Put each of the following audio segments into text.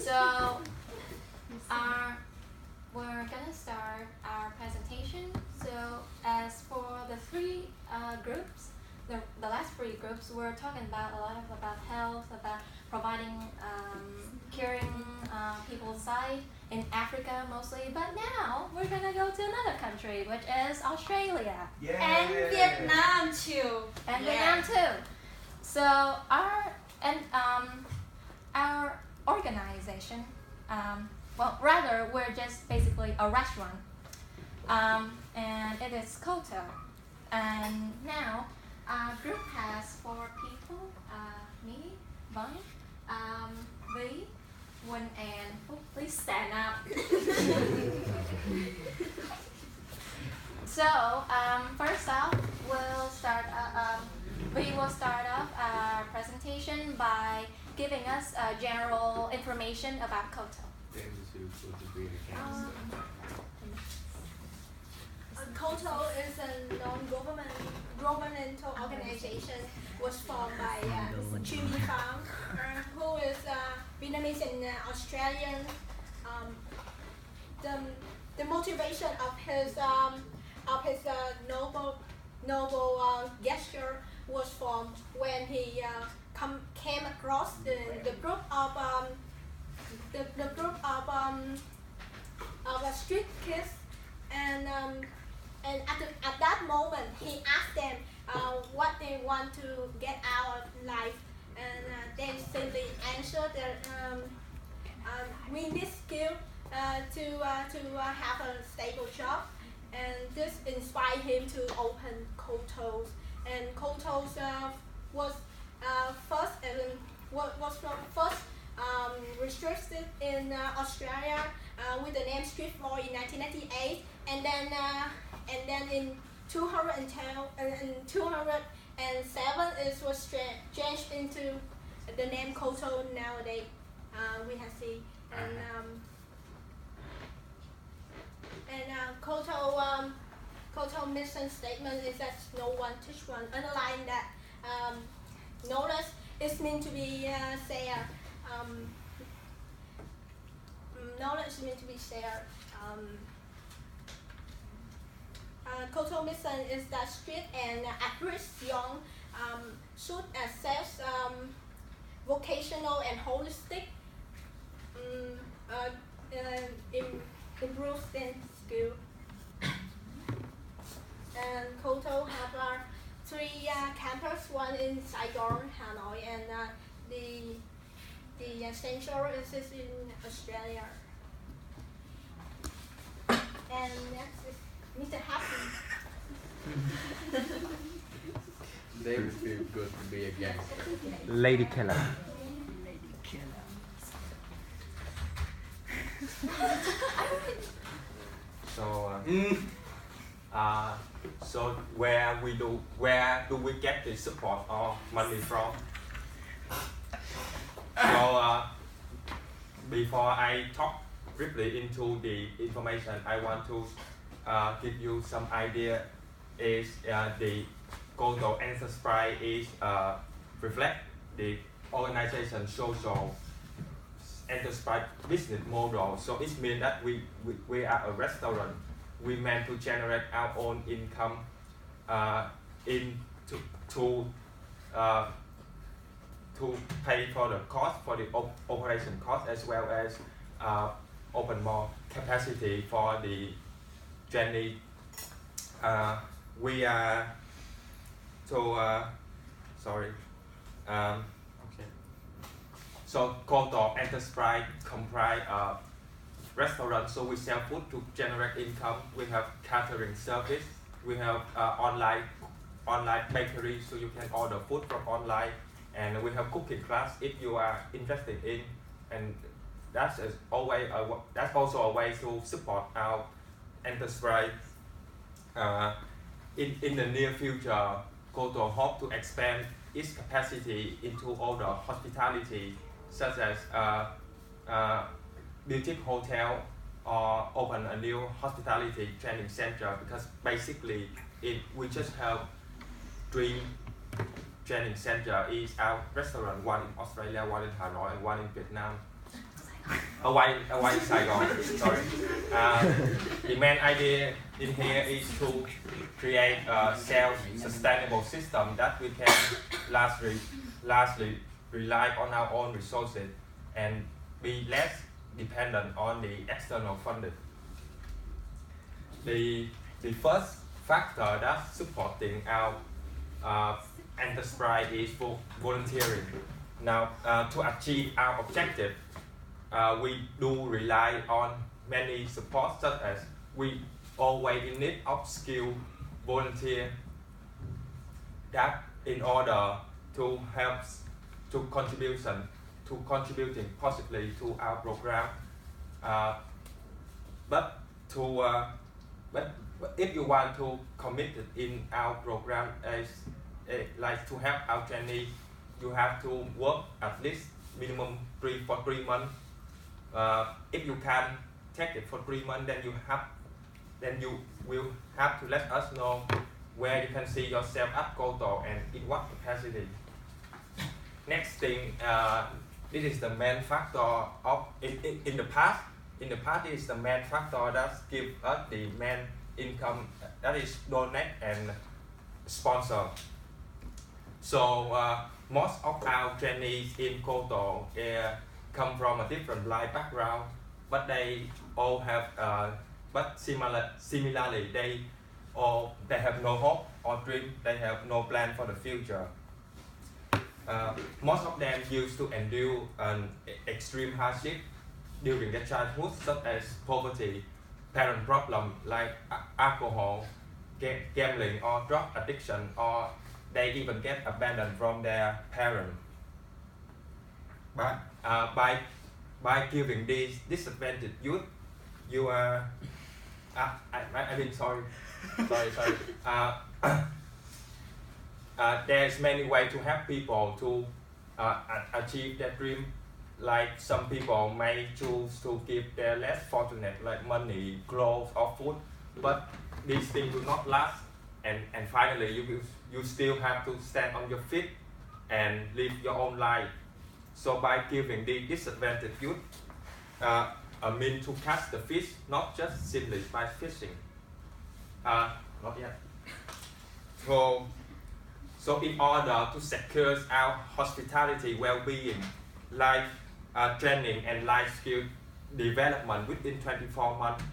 So we're gonna start our presentation. So as for the three groups, the last three groups, we're talking about a lot about health, about providing, curing people's sight in Africa mostly. But now we're gonna go to another country, which is Australia. Yeah. And Vietnam too. And Vietnam too. So our organization, well, rather we're just basically a restaurant, and it is Koto. And now our group has 4 people: me, Bunny, V, Win, and oh, please stand up. So first off, we will start off our presentation by giving us general information about Koto. Koto is a non-governmental organization was formed by Jimmy Fang, who is Vietnamese and Australian. The motivation of his noble gesture was formed when he came across the group of street kids, and at that moment he asked them what they want to get out of life, and they simply answered that we need skill to have a stable job, and this inspired him to open Koto's. And Koto's was first restricted in Australia with the name Street Floor in 1998, and then in 2007 it was changed into the name Koto nowadays. We have seen, and Koto mission statement is that no one teach one. Underline that knowledge is meant to be shared. Knowledge is meant to be shared. Koto mission is that street and at-risk young should access vocational and holistic improve their skill. And Koto have 3 campus, one in Saigon, Hanoi, and the central is in Australia. And next is Mr. Happy. They would feel good to be a gangster. Lady Killer. So where do we get the support or money from? So before I talk briefly into the information, I want to give you some idea. Is the Koto enterprise is reflect the organization social enterprise business model. So it means that we are a restaurant. We meant to generate our own income to pay for the cost, for the operation cost, as well as open more capacity for the journey. We are So Koto enterprise comprise restaurant, so we sell food to generate income. We have catering service. We have online bakery, so you can order food from online, and we have cooking class if you are interested in, and that's also a way to support our enterprise. In the near future, Koto hope to expand its capacity into other hospitality, such as boutique hotel, or open a new hospitality training center, because basically we just have 3 training center is our restaurant, one in Australia, one in Hanoi, and one in Vietnam. Hawaii Saigon. Sorry. The main idea in here is to create a self-sustainable system that we can largely rely on our own resources and be less dependent on the external funding. The first factor that's supporting our enterprise is for volunteering. Now, to achieve our objective, we do rely on many supports, such as we always in need of skilled volunteer that in order to help to contributing positively to our program. But if you want to commit in our program as like to help our trainee, you have to work at least minimum 3 months. If you can take it for 3 months, then you will have to let us know where you can see yourself at Koto and in what capacity. Next thing, this is the main factor of in the past. In the past, this is the main factor that gives us the main income, that is donate and sponsor. So most of our trainees in Koto come from a different life background, but they all have, but similarly, they have no hope or dream. They have no plan for the future. Most of them used to endure an extreme hardship during their childhood, such as poverty, parent problem like alcohol, gambling, or drug addiction, or they even get abandoned from their parents. But by giving these disadvantaged youth, you are sorry. There's many ways to help people to achieve their dream. Like some people may choose to give their less fortunate, like money, clothes, or food, but these things will not last. And finally, you still have to stand on your feet and live your own life. So by giving the disadvantaged youth a means to catch the fish, not just simply by fishing. Not yet. So in order to secure our hospitality well-being, life training and life skill development within 24 months.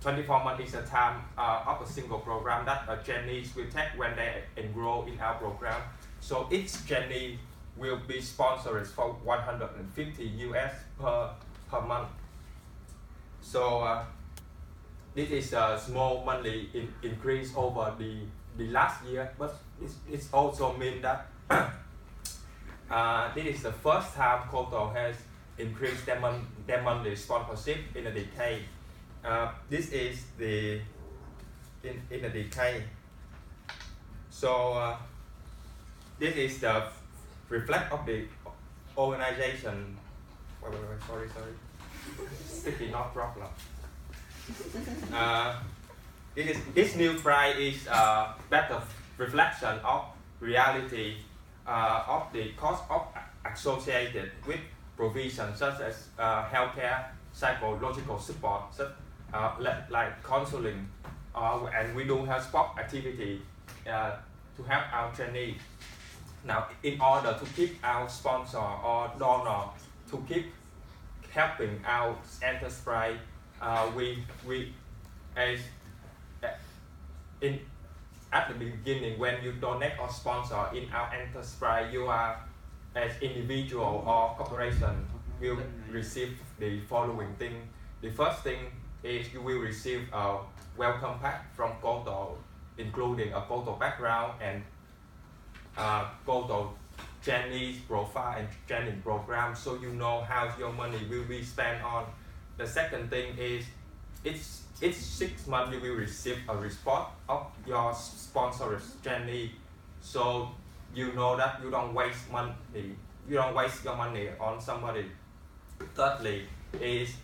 24 months is the time of a single program that trainees will take when they enroll in our program. So each trainee will be sponsored for $150 per month. So this is a small monthly increase over the last year, but it also means that this is the first time Koto has increased their monthly sponsorship in a decade. This is in a decade. So this is the reflect of the organization. Sorry. Sticky not problem. This new price is a better reflection of reality of the cost associated with provisions such as healthcare, psychological support, like counseling, and we do have sport activity to help our trainees. Now, in order to keep our sponsor or donor to keep helping our enterprise, at the beginning, when you donate or sponsor in our enterprise, you are as individual or corporation will receive the following thing. The first thing is you will receive a welcome pack from Koto, including a Koto background and Koto trainees profile and training program, so you know how your money will be spent on. The second thing is each 6 months you will receive a report of your sponsored trainee, so you know that you don't waste money. You don't waste your money on somebody. Thirdly is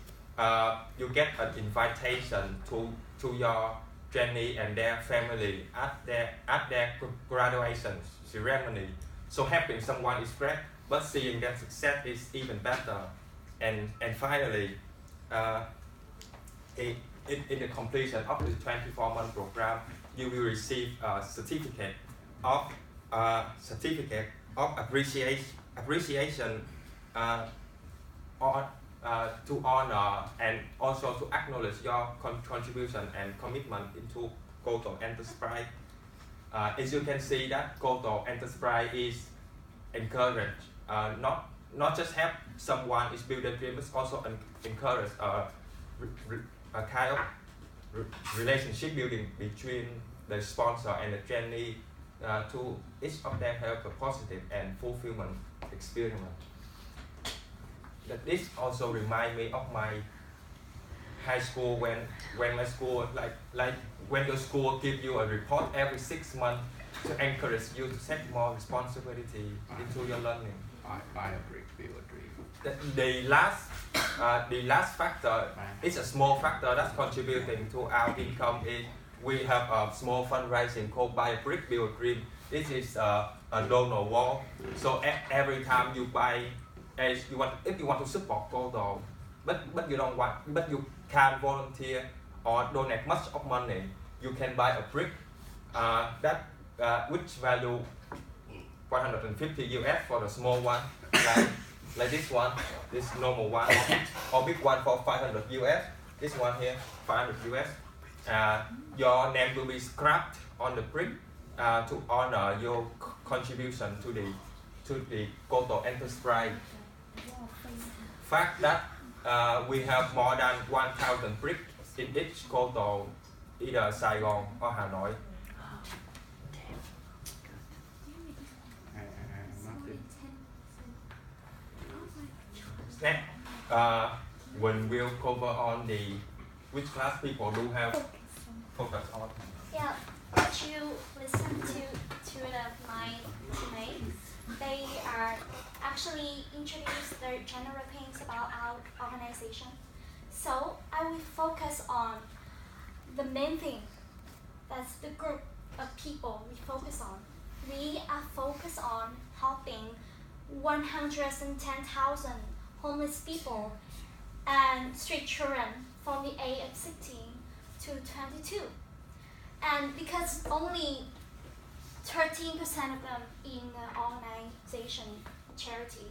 you get an invitation to your trainee and their family at their graduation ceremony. So helping someone is great, but seeing their success is even better. And finally, in the completion of the 24-month program, you will receive a certificate of appreciation to honor and also to acknowledge your contribution and commitment into Koto Enterprise. As you can see that Koto Enterprise is encouraged, not just help someone is build a dream, but also encourage a kind of relationship building between the sponsor and the trainee to each of them have a positive and fulfillment experience. That this also remind me of my high school when my school like when your school give you a report every 6 months to encourage you to take more responsibility into your learning. Buy a brick, build a dream. The last factor is a small factor that's contributing to our income. Is we have a small fundraising called Buy a Brick, Build a Dream. This is a donor wall. So every time you buy, if you want to support Koto, but you can't volunteer or donate much of money, you can buy a brick which value 150 US for the small one, like this one, this normal one, or big one for 500 US. This one here, 500 US. Your name will be scratched on the brick to honor your contribution to the Koto Enterprise. Fact that we have more than 1,000 bricks in each Koto, either Saigon or Hanoi. Next, when we'll cover on which class people do have focus on. Yeah, would you listen to my teammates? They are actually introduce their general things about our organization. So I will focus on the main thing. That's the group of people we focus on. We are focused on helping 110,000 homeless people and street children from the age of 16 to 22. And because only 13% of them in the organization charity,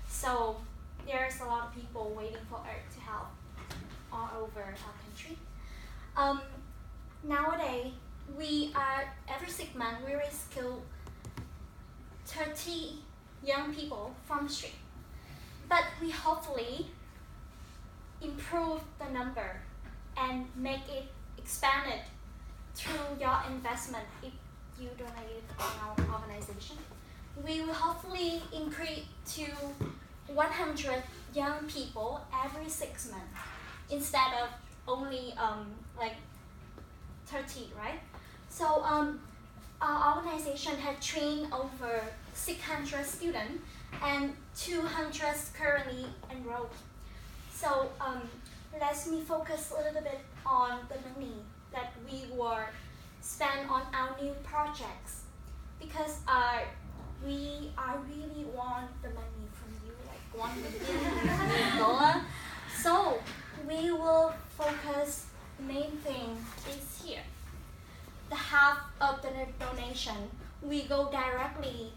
so there's a lot of people waiting for us to help all over our country. Nowadays, every 6 months we rescue 30 young people from the street. But we hopefully improve the number and make it expanded through your investment if you donate in our organization. We will hopefully increase to 100 young people every 6 months instead of only like 30, right? So our organization has trained over 600 students and 200 currently enrolled. So let me focus a little bit on the money that we were spend on our new projects, because we really want the money from you, like $1 million. So we will focus, the main thing is here. The half of the donation, we go directly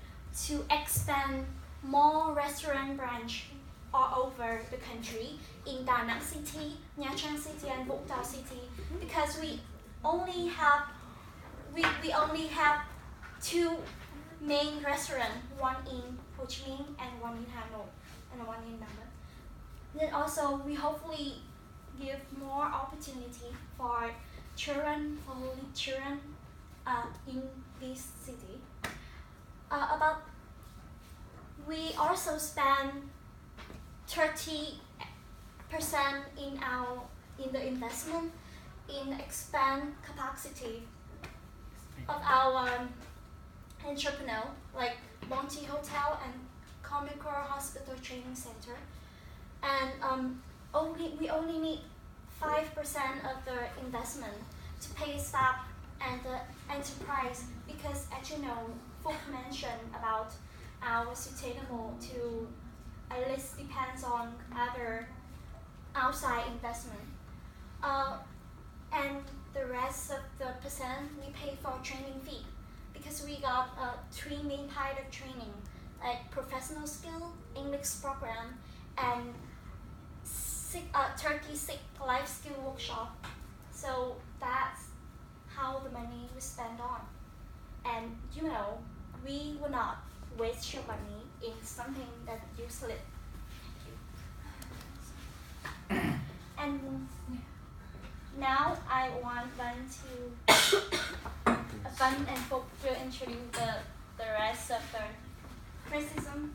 to expand more restaurant branch all over the country in Da Nang City, Nha Trang City, and Vũng Tàu City, because we only have 2 main restaurants, one in Ho Chi Minh and one in Hanoi and one in Nam. Then also we hopefully give more opportunity for children, for holy children in this city. We also spend 30% in the investment in expand capacity of our entrepreneur, like Monty Hotel and Comicor Hospital Training Center. And we only need 5% of the investment to pay staff and the enterprise, because as you know, Phúc mentioned about our sustainable to at least depends on other outside investment. And the rest of the percent we pay for training fee, because we got 3 main kind of training, like professional skill, English program, and 36 life skill workshop. So that's how the money we spend on. And we will not waste your money in something that's useless. Thank you. And now I want Van and Folk to introduce the rest of the criticism.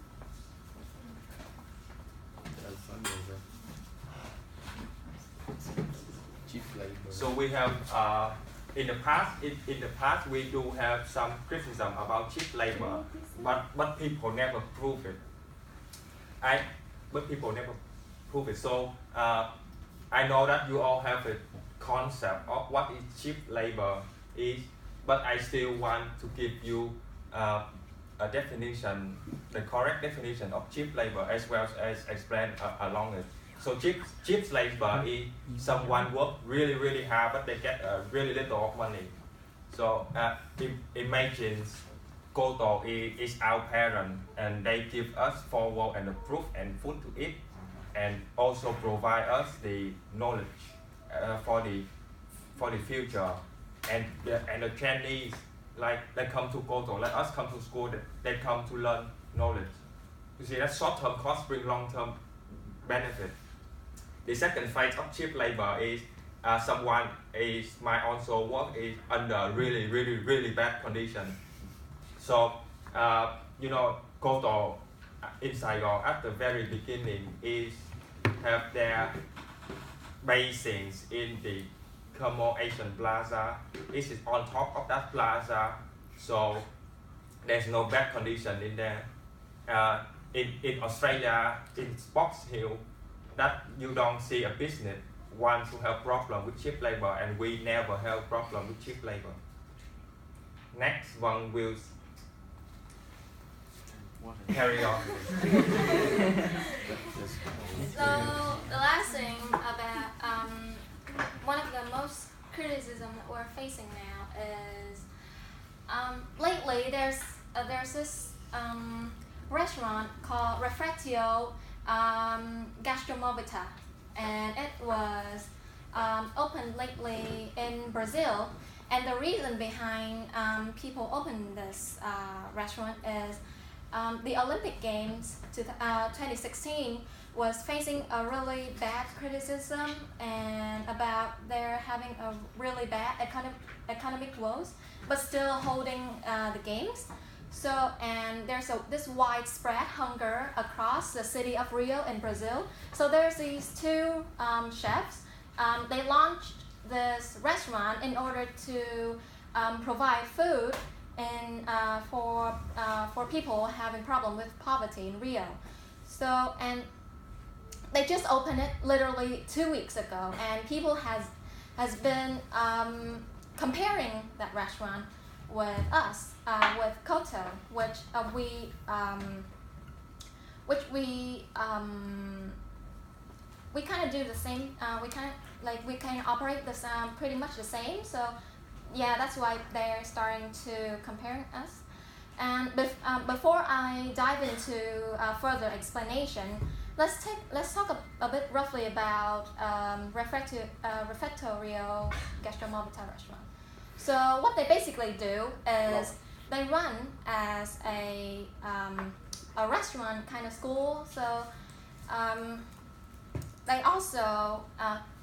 Cheap labor. So we have in the past we do have some criticism about cheap labor, but people never prove it. But people never prove it. So I know that you all have a concept of what is cheap labor is, but I still want to give you a definition, the correct definition of cheap labor, as well as explain along it. So cheap labor is someone work really hard, but they get really little of money. So imagine Koto is our parent, and they give us forward and the proof and food to eat, and also provide us the knowledge for the future. And the Chinese, like they come to Koto, let us come to school, they come to learn knowledge. You see, that short-term cost bring long-term benefit. The second phase of cheap labor is someone might also work is under really bad condition. So Koto in Saigon at the very beginning is have their basings in the Como Asian Plaza. This is on top of that plaza, so there's no bad condition in there. In Australia, in Box Hill, that you don't see a business want to have problem with cheap labor, and we never have problem with cheap labor. Next one will carry on. So the last thing about one of the most criticism that we're facing now is lately there's this restaurant called Reflectio Gastromovita, and it was opened lately in Brazil. And the reason behind people opening this restaurant is the Olympic Games 2016 was facing a really bad criticism and about they're having a really bad economic woes, but still holding the games. So, and there's this widespread hunger across the city of Rio in Brazil. So there's these two chefs. They launched this restaurant in order to provide food for people having problem with poverty in Rio. So, and they just opened it literally 2 weeks ago, and people has been comparing that restaurant with us, with Koto, which we kind of do the same. We kind of operate this pretty much the same. So yeah, that's why they're starting to compare us. And before I dive into further explanation, let's talk a bit roughly about Refectorio Gastromovita restaurant. So what they basically do is they run as a restaurant kind of school. So they also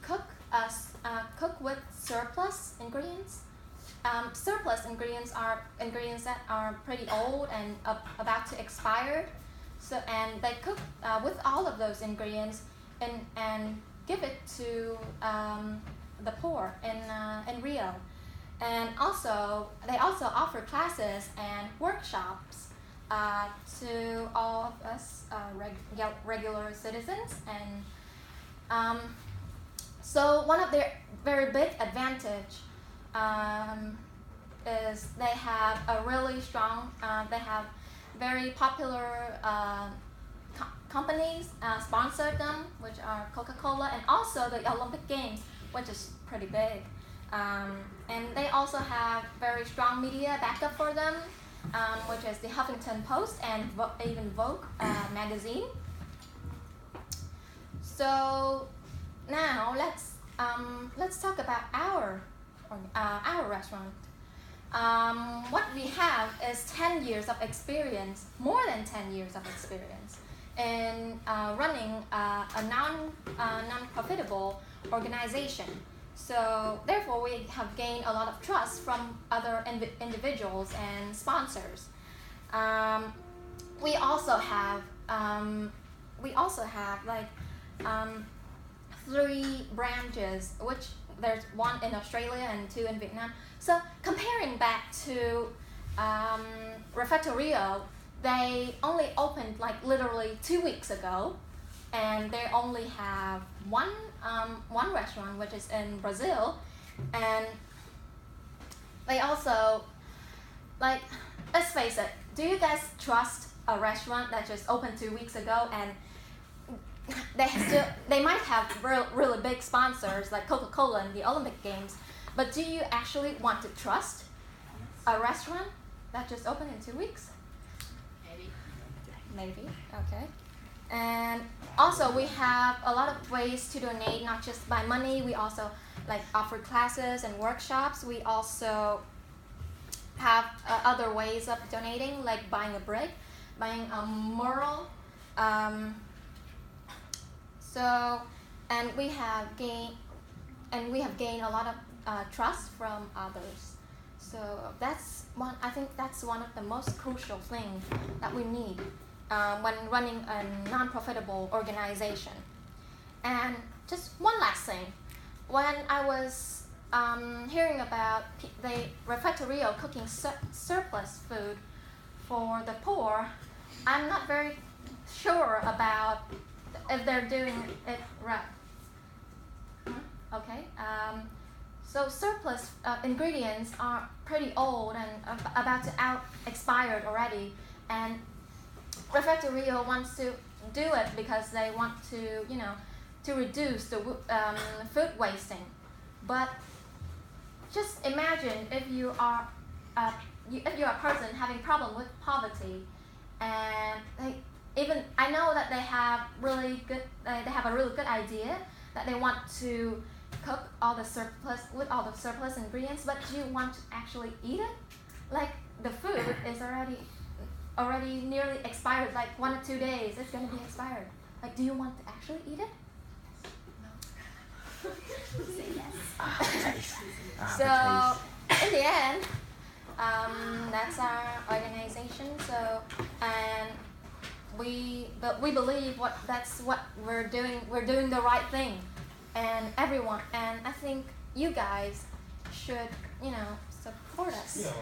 cook with surplus ingredients. Surplus ingredients are ingredients that are pretty old and about to expire. So, and they cook with all of those ingredients and give it to the poor in Rio. And also, they also offer classes and workshops to all of us regular citizens. And so one of their very big advantage is they have a really strong, they have very popular companies sponsored them, which are Coca-Cola, and also the Olympic Games, which is pretty big. And they also have very strong media backup for them, which is the Huffington Post and even Vogue magazine. So now let's talk about our restaurant. What we have is 10 years of experience, more than 10 years of experience in running a non-profitable organization. So therefore, we have gained a lot of trust from other individuals and sponsors. We also have like 3 branches, which there's 1 in Australia and 2 in Vietnam. So comparing back to Refectorio, they only opened like literally 2 weeks ago, and they only have one restaurant, which is in Brazil, and they also, like, let's face it, do you guys trust a restaurant that just opened 2 weeks ago and they might have really big sponsors like Coca-Cola and the Olympic Games, but do you actually want to trust a restaurant that just opened in 2 weeks? Maybe, okay. And also we have a lot of ways to donate, not just by money. We also like offer classes and workshops. We also have other ways of donating, like buying a brick, buying a mural. And we have gained a lot of trust from others. So I think that's one of the most crucial things that we need when running a non-profitable organization. And just one last thing, when I was hearing about the Refectorio cooking surplus food for the poor, I'm not very sure about if they're doing it right. Okay. So surplus ingredients are pretty old and about to expired already, and Refectorio wants to do it because they want to, to reduce the food wasting. But just imagine if you are a person having problem with poverty, and I know that they have a really good idea that they want to cook all the surplus ingredients, but do you want to actually eat it? Like, the food is already nearly expired, like 1 or 2 days it's going to be expired. Like, do you want to actually eat it? No. Say yes. So in the end, that's our organization. So, and we believe that's what we're doing. We're doing the right thing, and everyone. And I think you guys should, support us. Yeah.